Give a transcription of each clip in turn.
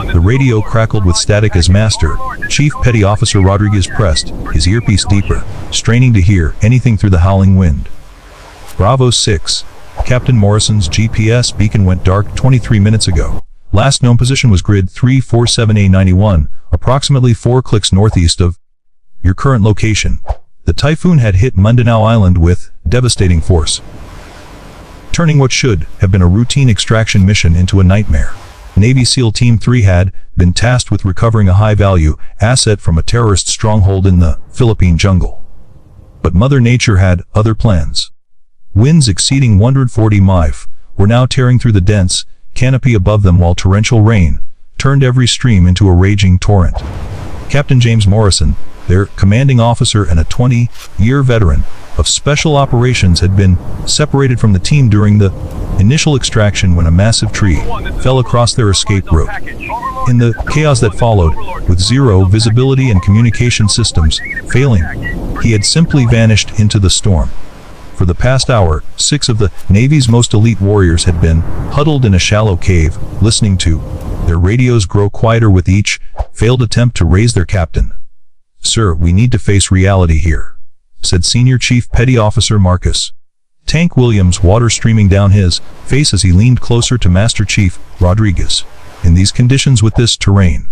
The radio crackled with static as Master Chief Petty Officer Rodriguez pressed his earpiece deeper, straining to hear anything through the howling wind. Bravo 6. Captain Morrison's GPS beacon went dark 23 minutes ago. Last known position was grid 347A91, approximately 4 clicks northeast of your current location. The typhoon had hit Mindanao Island with devastating force, turning what should have been a routine extraction mission into a nightmare. Navy SEAL Team 3 had been tasked with recovering a high-value asset from a terrorist stronghold in the Philippine jungle. But Mother Nature had other plans. Winds exceeding 140 mph were now tearing through the dense canopy above them, while torrential rain turned every stream into a raging torrent. Captain James Morrison, their commanding officer and a 20-year veteran of special operations, had been separated from the team during the initial extraction when a massive tree fell across their escape route. In the chaos that followed, with zero visibility and communication systems failing, he had simply vanished into the storm. For the past hour, 6 of the Navy's most elite warriors had been huddled in a shallow cave, listening to their radios grow quieter with each failed attempt to raise their captain. "Sir, we need to face reality here," said Senior Chief Petty Officer Marcus Tank Williams, water streaming down his face as he leaned closer to Master Chief Rodriguez. "In these conditions with this terrain,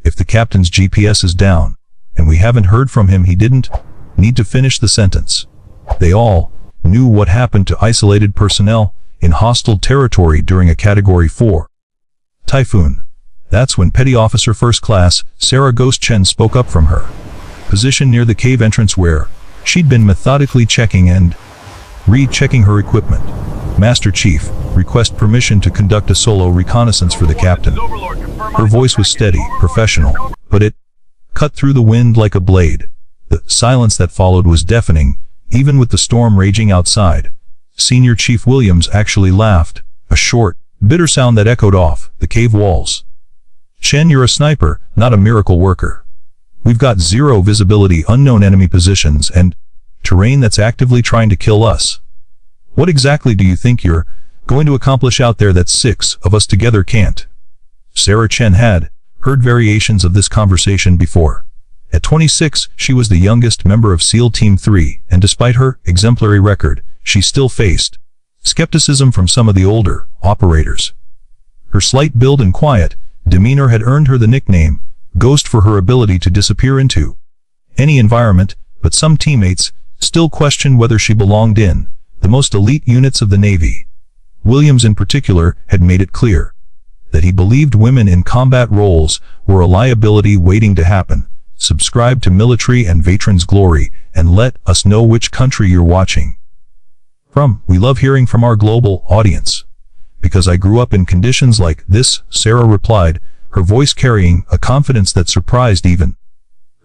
if the captain's GPS is down, and we haven't heard from him," he didn't need to finish the sentence. They all knew what happened to isolated personnel in hostile territory during a Category 4 typhoon. That's when Petty Officer First Class Sarah Ghost Chen spoke up from her position near the cave entrance, where she'd been methodically checking and rechecking her equipment. "Master Chief, request permission to conduct a solo reconnaissance for the captain." Her voice was steady, professional, but it cut through the wind like a blade. The silence that followed was deafening, even with the storm raging outside. Senior Chief Williams actually laughed, a short, bitter sound that echoed off the cave walls. "Chen, you're a sniper, not a miracle worker. We've got zero visibility, unknown enemy positions, and terrain that's actively trying to kill us. What exactly do you think you're going to accomplish out there that 6 of us together can't?" Sarah Chen had heard variations of this conversation before. At 26, she was the youngest member of SEAL Team 3, and despite her exemplary record, she still faced skepticism from some of the older operators. Her slight build and quiet demeanor had earned her the nickname Ghost for her ability to disappear into any environment, but some teammates still questioned whether she belonged in the most elite units of the Navy. Williams in particular had made it clear that he believed women in combat roles were a liability waiting to happen. "Subscribe to Military and Veterans Glory and let us know which country you're watching from. We love hearing from our global audience. Because I grew up in conditions like this," Sarah replied, her voice carrying a confidence that surprised even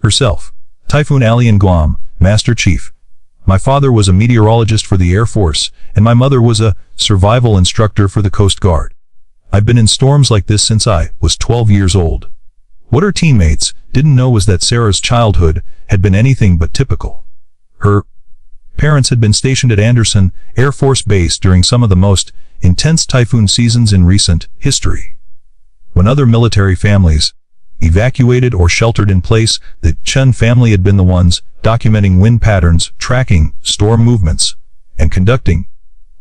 herself. "Typhoon Alley in Guam, Master Chief. My father was a meteorologist for the Air Force, and my mother was a survival instructor for the Coast Guard. I've been in storms like this since I was 12 years old." What her teammates didn't know was that Sarah's childhood had been anything but typical. Her parents had been stationed at Anderson Air Force Base during some of the most intense typhoon seasons in recent history. When other military families evacuated or sheltered in place, the Chen family had been the ones documenting wind patterns, tracking storm movements, and conducting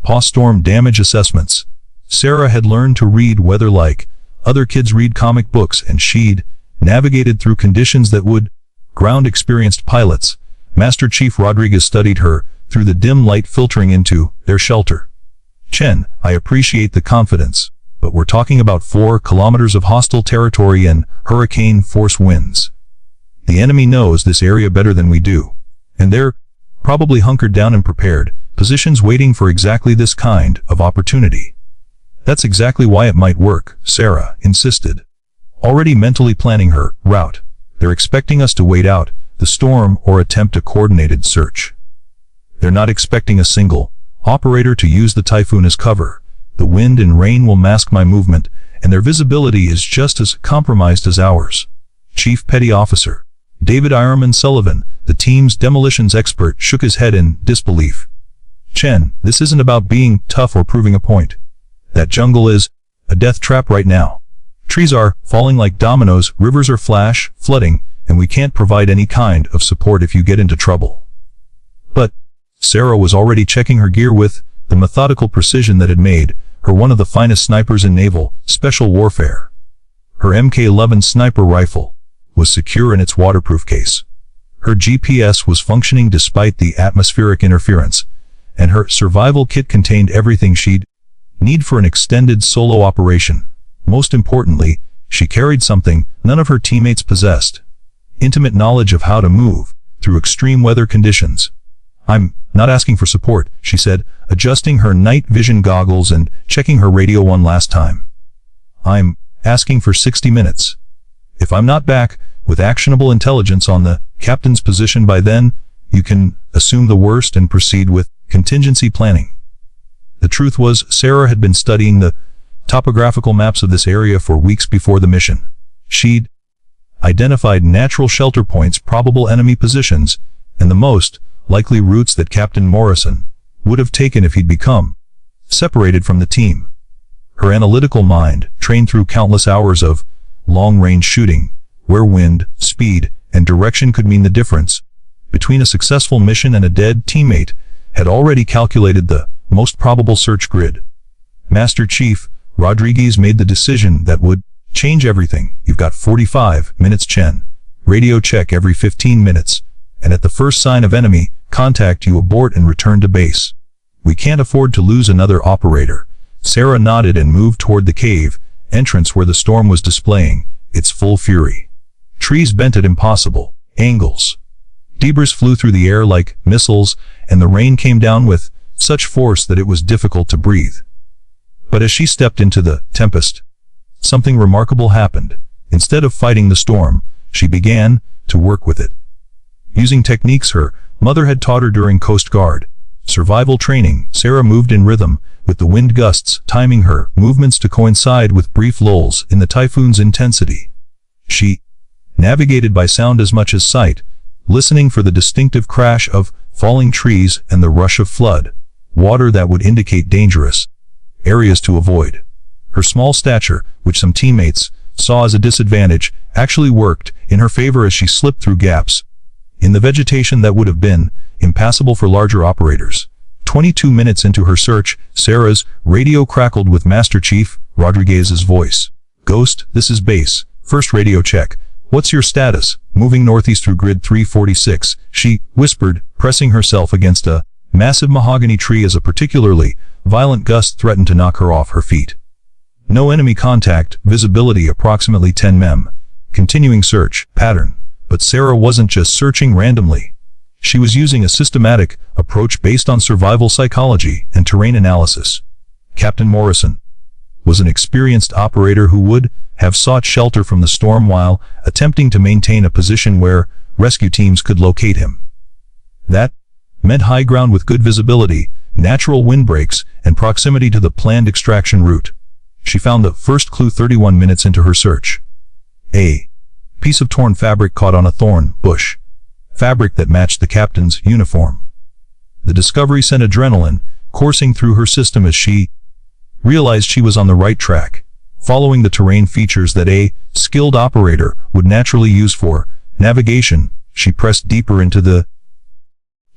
post-storm damage assessments. Sarah had learned to read weather like other kids read comic books, and she'd navigated through conditions that would ground experienced pilots. Master Chief Rodriguez studied her through the dim light filtering into their shelter. "Chen, I appreciate the confidence, but we're talking about 4 kilometers of hostile territory and hurricane force winds. The enemy knows this area better than we do, and they're probably hunkered down and prepared positions waiting for exactly this kind of opportunity." "That's exactly why it might work," Sarah insisted, already mentally planning her route. "They're expecting us to wait out the storm or attempt a coordinated search. They're not expecting a single operator to use the typhoon as cover. The wind and rain will mask my movement, and their visibility is just as compromised as ours." Chief Petty Officer David Ironman Sullivan, the team's demolitions expert, shook his head in disbelief. "Chen, this isn't about being tough or proving a point. That jungle is a death trap right now. Trees are falling like dominoes, rivers are flooding, and we can't provide any kind of support if you get into trouble. But Sarah was already checking her gear with the methodical precision that had made her one of the finest snipers in naval special warfare. Her Mk-11 sniper rifle was secure in its waterproof case. Her GPS was functioning despite the atmospheric interference, and her survival kit contained everything she'd need for an extended solo operation. Most importantly, she carried something none of her teammates possessed: intimate knowledge of how to move through extreme weather conditions. "I'm not asking for support," she said, adjusting her night vision goggles and checking her radio one last time. "I'm asking for 60 minutes. If I'm not back with actionable intelligence on the captain's position by then, you can assume the worst and proceed with contingency planning." The truth was, Sarah had been studying the topographical maps of this area for weeks before the mission. She'd identified natural shelter points, probable enemy positions, and the most likely routes that Captain Morrison would have taken if he'd become separated from the team. Her analytical mind, trained through countless hours of long-range shooting, where wind, speed, and direction could mean the difference between a successful mission and a dead teammate, had already calculated the most probable search grid. Master Chief Rodriguez made the decision that would change everything. "You've got 45 minutes, Chen. Radio check every 15 minutes, and at the first sign of enemy contact you abort and return to base. We can't afford to lose another operator." Sarah nodded and moved toward the cave entrance where the storm was displaying its full fury. Trees bent at impossible angles. Debris flew through the air like missiles, and the rain came down with such force that it was difficult to breathe. But as she stepped into the tempest, something remarkable happened. Instead of fighting the storm, she began to work with it. Using techniques her mother had taught her during Coast Guard survival training, Sarah moved in rhythm with the wind gusts, timing her movements to coincide with brief lulls in the typhoon's intensity. She navigated by sound as much as sight, listening for the distinctive crash of falling trees and the rush of flood water that would indicate dangerous areas to avoid. Her small stature, which some teammates saw as a disadvantage, actually worked in her favor as she slipped through gaps in the vegetation that would have been impassable for larger operators. 22 minutes into her search, Sarah's radio crackled with Master Chief Rodriguez's voice. "Ghost, this is base. First radio check. What's your status? Moving northeast through grid 346, she whispered, pressing herself against a massive mahogany tree as a particularly violent gust threatened to knock her off her feet. No enemy contact, visibility approximately 10 mem. Continuing search, pattern. But Sarah wasn't just searching randomly. She was using a systematic approach based on survival psychology and terrain analysis. Captain Morrison was an experienced operator who would have sought shelter from the storm while attempting to maintain a position where rescue teams could locate him. That meant high ground with good visibility, natural windbreaks, and proximity to the planned extraction route. She found the first clue 31 minutes into her search. A piece of torn fabric caught on a thorn bush, fabric that matched the captain's uniform. The discovery sent adrenaline coursing through her system as she realized she was on the right track, following the terrain features that a skilled operator would naturally use for navigation. She pressed deeper into the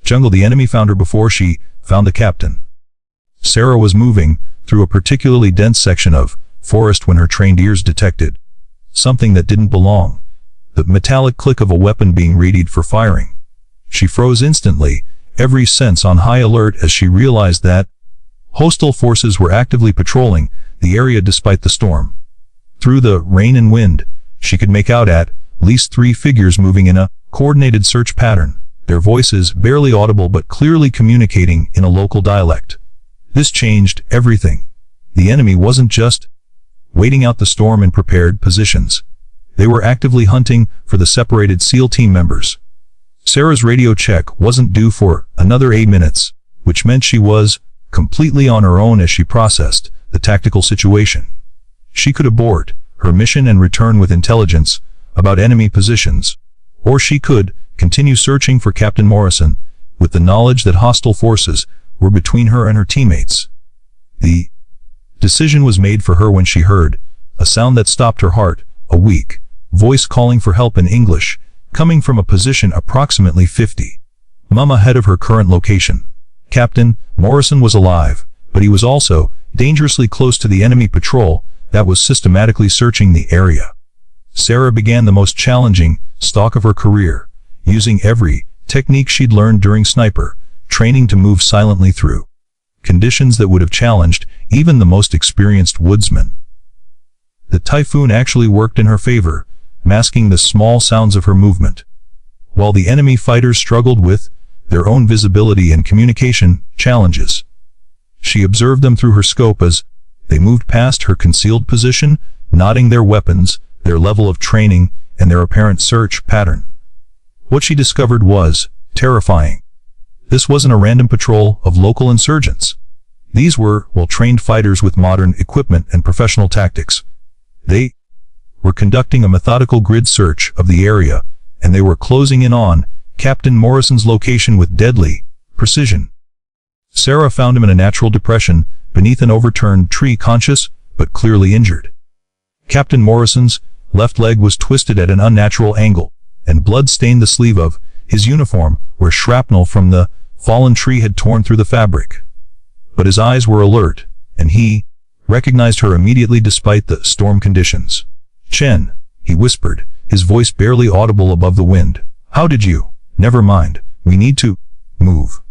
jungle. The enemy found her before she found the captain. Sarah was moving through a particularly dense section of forest when her trained ears detected something that didn't belong: the metallic click of a weapon being readied for firing. She froze instantly, every sense on high alert as she realized that hostile forces were actively patrolling the area despite the storm. Through the rain and wind, she could make out at least 3 figures moving in a coordinated search pattern, their voices barely audible but clearly communicating in a local dialect. This changed everything. The enemy wasn't just waiting out the storm in prepared positions. They were actively hunting for the separated SEAL team members. Sarah's radio check wasn't due for another 8 minutes, which meant she was completely on her own as she processed the tactical situation. She could abort her mission and return with intelligence about enemy positions, or she could continue searching for Captain Morrison with the knowledge that hostile forces were between her and her teammates. The decision was made for her when she heard a sound that stopped her heart, a weak voice calling for help in English, coming from a position approximately 50 m ahead of her current location. Captain Morrison was alive, but he was also dangerously close to the enemy patrol that was systematically searching the area. Sarah began the most challenging stalk of her career, using every technique she'd learned during sniper training to move silently through conditions that would have challenged even the most experienced woodsman. The typhoon actually worked in her favor, masking the small sounds of her movement. While the enemy fighters struggled with their own visibility and communication challenges, she observed them through her scope as they moved past her concealed position, nodding their weapons, their level of training, and their apparent search pattern. What she discovered was terrifying. This wasn't a random patrol of local insurgents. These were well-trained fighters with modern equipment and professional tactics. They were conducting a methodical grid search of the area, and they were closing in on Captain Morrison's location with deadly precision. Sarah found him in a natural depression beneath an overturned tree, conscious but clearly injured. Captain Morrison's left leg was twisted at an unnatural angle, and blood stained the sleeve of his uniform where shrapnel from the fallen tree had torn through the fabric. But his eyes were alert, and he recognized her immediately despite the storm conditions. "Chen," he whispered, his voice barely audible above the wind. "How did you?" "Never mind. We need to move.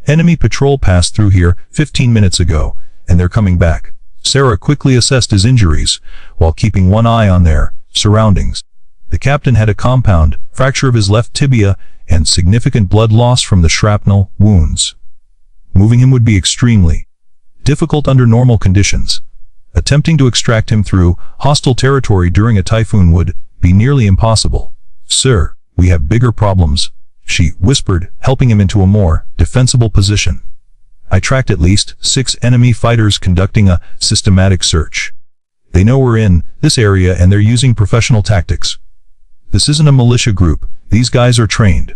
Enemy patrol passed through here 15 minutes ago, and they're coming back." Sarah quickly assessed his injuries, while keeping one eye on their surroundings. The captain had a compound fracture of his left tibia and significant blood loss from the shrapnel wounds. Moving him would be extremely difficult under normal conditions. Attempting to extract him through hostile territory during a typhoon would be nearly impossible. "Sir, we have bigger problems," she whispered, helping him into a more defensible position. "I tracked at least 6 enemy fighters conducting a systematic search. They know we're in this area and they're using professional tactics. This isn't a militia group. These guys are trained."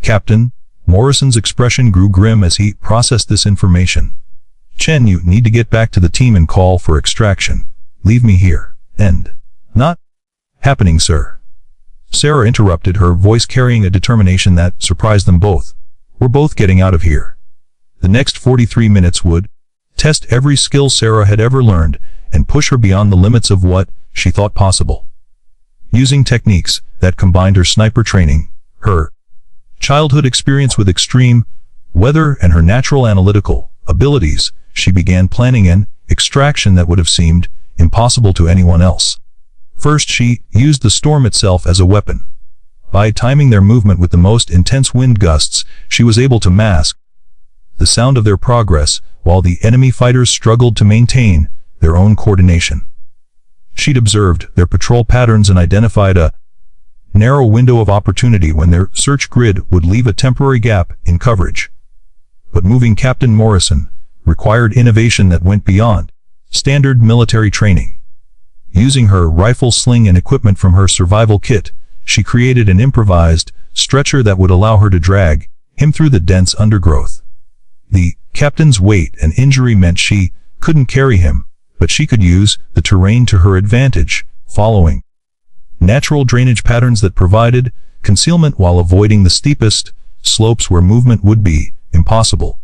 Captain Morrison's expression grew grim as he processed this information. "Chen, you need to get back to the team and call for extraction. Leave me here." "And not happening, sir." Sarah interrupted, her voice carrying a determination that surprised them both. "We're both getting out of here." The next 43 minutes would test every skill Sarah had ever learned and push her beyond the limits of what she thought possible. Using techniques that combined her sniper training, her childhood experience with extreme weather, and her natural analytical abilities, she began planning an extraction that would have seemed impossible to anyone else. First, she used the storm itself as a weapon. By timing their movement with the most intense wind gusts, she was able to mask the sound of their progress, while the enemy fighters struggled to maintain their own coordination. She'd observed their patrol patterns and identified a narrow window of opportunity when their search grid would leave a temporary gap in coverage. But moving Captain Morrison required innovation that went beyond standard military training. Using her rifle sling and equipment from her survival kit, she created an improvised stretcher that would allow her to drag him through the dense undergrowth. The captain's weight and injury meant she couldn't carry him, but she could use the terrain to her advantage, following natural drainage patterns that provided concealment while avoiding the steepest slopes where movement would be impossible.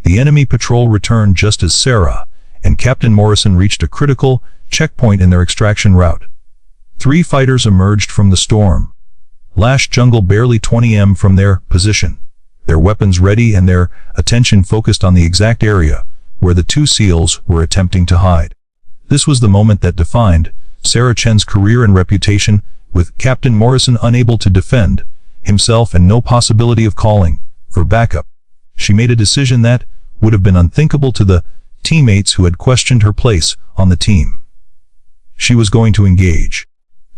The enemy patrol returned just as Sarah and Captain Morrison reached a critical checkpoint in their extraction route. 3 fighters emerged from the storm, lashed jungle barely 20 m from their position, their weapons ready and their attention focused on the exact area where the 2 SEALs were attempting to hide. This was the moment that defined Sarah Chen's career and reputation. With Captain Morrison unable to defend himself and no possibility of calling for backup, she made a decision that would have been unthinkable to the teammates who had questioned her place on the team. She was going to engage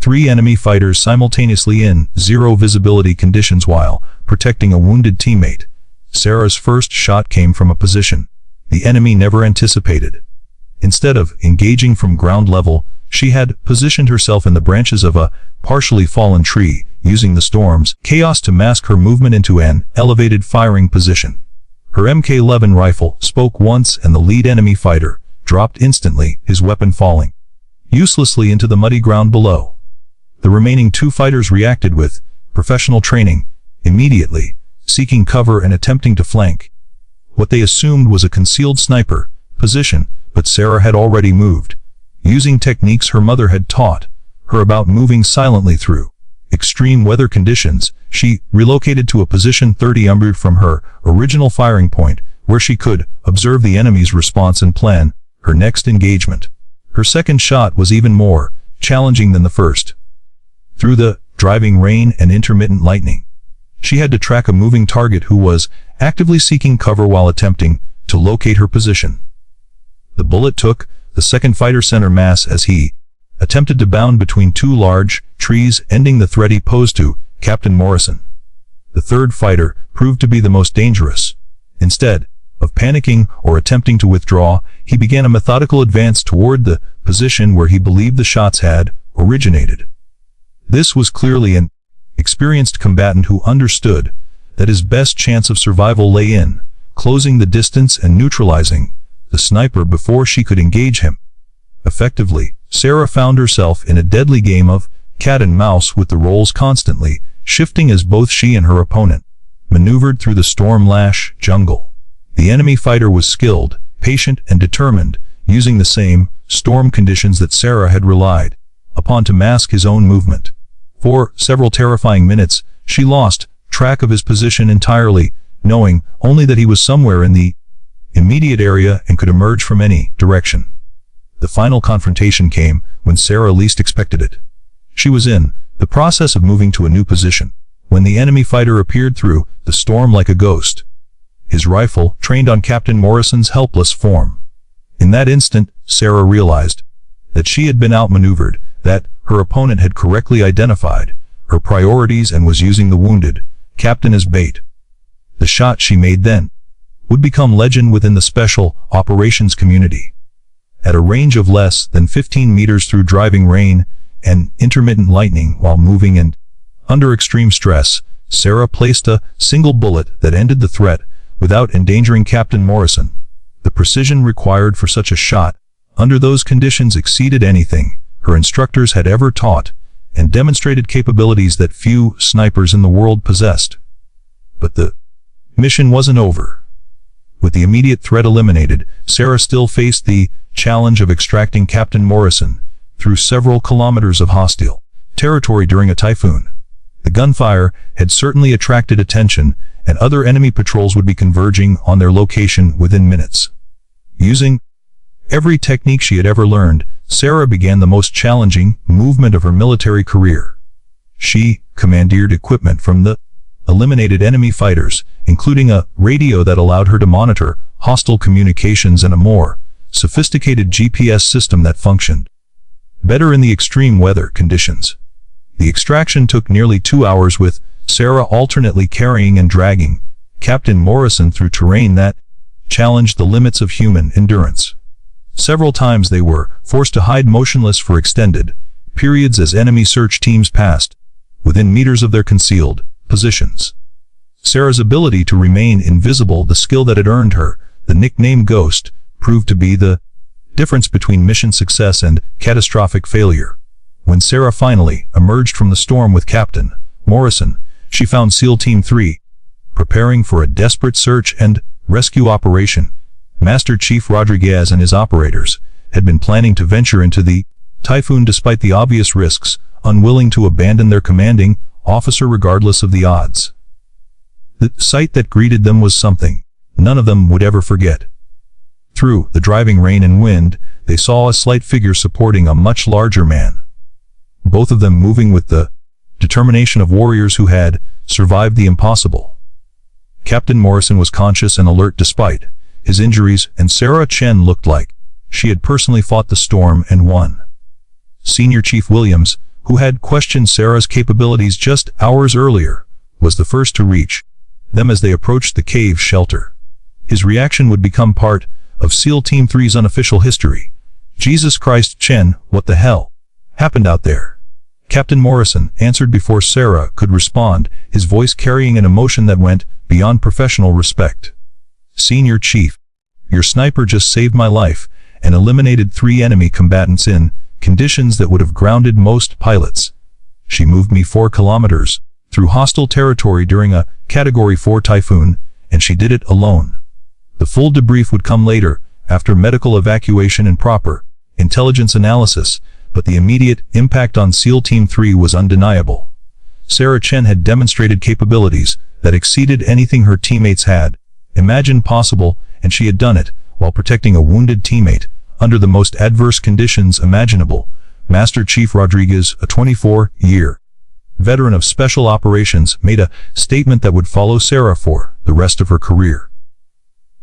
3 enemy fighters simultaneously in zero visibility conditions while protecting a wounded teammate. Sarah's first shot came from a position the enemy never anticipated. Instead of engaging from ground level, she had positioned herself in the branches of a partially fallen tree, using the storm's chaos to mask her movement into an elevated firing position. Her Mk-11 rifle spoke once and the lead enemy fighter dropped instantly, his weapon falling. uselessly into the muddy ground below. The remaining two fighters reacted with professional training, immediately, seeking cover and attempting to flank what they assumed was a concealed sniper position, but Sarah had already moved, using techniques her mother had taught her about moving silently through extreme weather conditions. She relocated to a position 30 meters from her original firing point, where she could observe the enemy's response and plan her next engagement. Her second shot was even more challenging than the first. Through the driving rain and intermittent lightning, she had to track a moving target who was actively seeking cover while attempting to locate her position. The bullet took the second fighter center mass as he attempted to bound between two large trees, ending the threat he posed to Captain Morrison. The third fighter proved to be the most dangerous. Instead of panicking or attempting to withdraw, he began a methodical advance toward the position where he believed the shots had originated. This was clearly an experienced combatant who understood that his best chance of survival lay in closing the distance and neutralizing the sniper before she could engage him. Effectively, Sarah found herself in a deadly game of cat and mouse, with the roles constantly shifting as both she and her opponent maneuvered through the storm-lash jungle. The enemy fighter was skilled, patient, and determined, using the same storm conditions that Sarah had relied upon to mask his own movement. For several terrifying minutes, she lost track of his position entirely, knowing only that he was somewhere in the immediate area and could emerge from any direction. The final confrontation came when Sarah least expected it. She was in the process of moving to a new position when the enemy fighter appeared through the storm like a ghost, his rifle trained on Captain Morrison's helpless form. In that instant, Sarah realized that she had been outmaneuvered, that her opponent had correctly identified her priorities and was using the wounded captain as bait. The shot she made then would become legend within the special operations community. At a range of less than 15 meters through driving rain and intermittent lightning while moving and under extreme stress, Sarah placed a single bullet that ended the threat without endangering Captain Morrison. The precision required for such a shot under those conditions exceeded anything her instructors had ever taught, and demonstrated capabilities that few snipers in the world possessed. But the mission wasn't over. With the immediate threat eliminated, Sarah still faced the challenge of extracting Captain Morrison through several kilometers of hostile territory during a typhoon. The gunfire had certainly attracted attention, and other enemy patrols would be converging on their location within minutes. Using every technique she had ever learned, Sarah began the most challenging movement of her military career. She commandeered equipment from the eliminated enemy fighters, including a radio that allowed her to monitor hostile communications and a more sophisticated GPS system that functioned better in the extreme weather conditions. The extraction took nearly 2 hours, with Sarah alternately carrying and dragging Captain Morrison through terrain that challenged the limits of human endurance. Several times they were forced to hide motionless for extended periods as enemy search teams passed within meters of their concealed positions. Sarah's ability to remain invisible, the skill that had earned her the nickname Ghost, proved to be the difference between mission success and catastrophic failure. When Sarah finally emerged from the storm with Captain Morrison, she found SEAL Team 3 preparing for a desperate search and rescue operation. Master Chief Rodriguez and his operators had been planning to venture into the typhoon despite the obvious risks, unwilling to abandon their commanding officer regardless of the odds. The sight that greeted them was something none of them would ever forget. Through the driving rain and wind, they saw a slight figure supporting a much larger man, both of them moving with the determination of warriors who had survived the impossible. Captain Morrison was conscious and alert despite his injuries, and Sarah Chen looked like she had personally fought the storm and won. Senior Chief Williams, who had questioned Sarah's capabilities just hours earlier, was the first to reach them as they approached the cave shelter. His reaction would become part of SEAL Team 3's unofficial history. "Jesus Christ, Chen, what the hell happened out there?" Captain Morrison answered before Sarah could respond, his voice carrying an emotion that went beyond professional respect. "Senior Chief, your sniper just saved my life and eliminated 3 enemy combatants in conditions that would have grounded most pilots. She moved me 4 kilometers through hostile territory during a Category 4 typhoon, and she did it alone. The full debrief would come later, after medical evacuation and proper intelligence analysis, but the immediate impact on SEAL Team 3 was undeniable. Sarah Chen had demonstrated capabilities that exceeded anything her teammates had imagined possible, and she had done it while protecting a wounded teammate under the most adverse conditions imaginable. Master Chief Rodriguez, a 24-year veteran of special operations, made a statement that would follow Sarah for the rest of her career.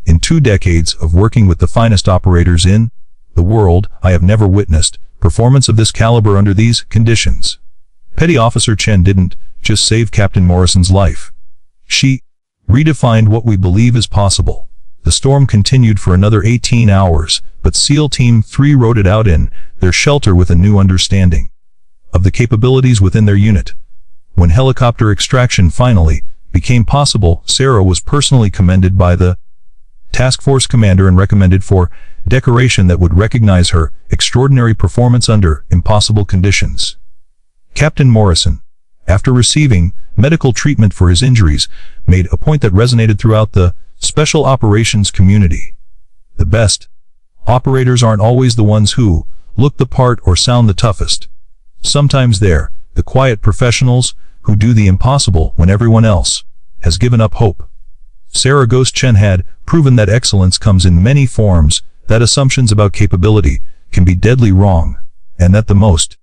In 2 decades of working with the finest operators in the world, I have never witnessed performance of this caliber under these conditions. Petty Officer Chen didn't just save Captain Morrison's life. She redefined what we believe is possible. The storm continued for another 18 hours, but SEAL Team 3 rode it out in their shelter with a new understanding of the capabilities within their unit. When helicopter extraction finally became possible, Sarah was personally commended by the task force commander and recommended for decoration that would recognize her extraordinary performance under impossible conditions. Captain Morrison, after receiving medical treatment for his injuries, made a point that resonated throughout the special operations community. The best operators aren't always the ones who look the part or sound the toughest. Sometimes they're the quiet professionals who do the impossible when everyone else has given up hope. Sarah Ghost Chen had proven that excellence comes in many forms, that assumptions about capability can be deadly wrong, and that the most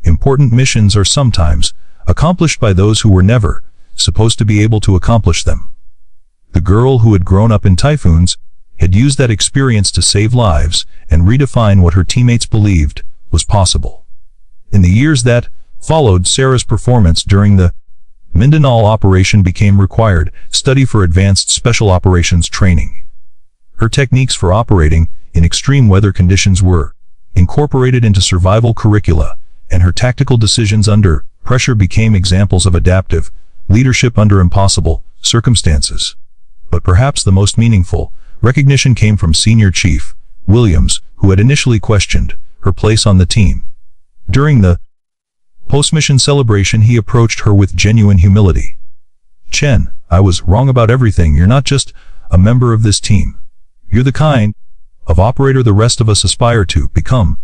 important missions are sometimes accomplished by those who were never supposed to be able to accomplish them. The girl who had grown up in typhoons had used that experience to save lives and redefine what her teammates believed was possible. In the years that followed, Sarah's performance during the Mindanao operation became required study for advanced special operations training. Her techniques for operating in extreme weather conditions were incorporated into survival curricula, and her tactical decisions under pressure became examples of adaptive leadership under impossible circumstances. But perhaps the most meaningful recognition came from Senior Chief Williams, who had initially questioned her place on the team. During the post-mission celebration, he approached her with genuine humility. "Chen, I was wrong about everything. You're not just a member of this team. You're the kind of operator the rest of us aspire to become."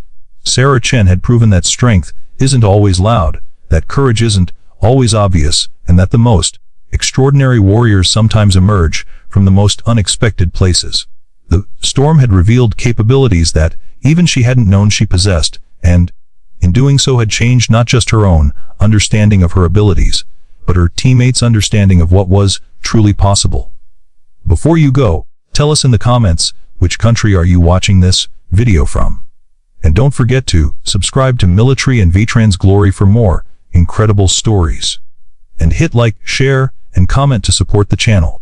Sarah Chen had proven that strength isn't always loud, that courage isn't always obvious, and that the most extraordinary warriors sometimes emerge from the most unexpected places. The storm had revealed capabilities that even she hadn't known she possessed, and in doing so had changed not just her own understanding of her abilities, but her teammates' understanding of what was truly possible. Before you go, tell us in the comments, which country are you watching this video from? And don't forget to subscribe to Military and VTrans Glory for more incredible stories. And hit like, share, and comment to support the channel.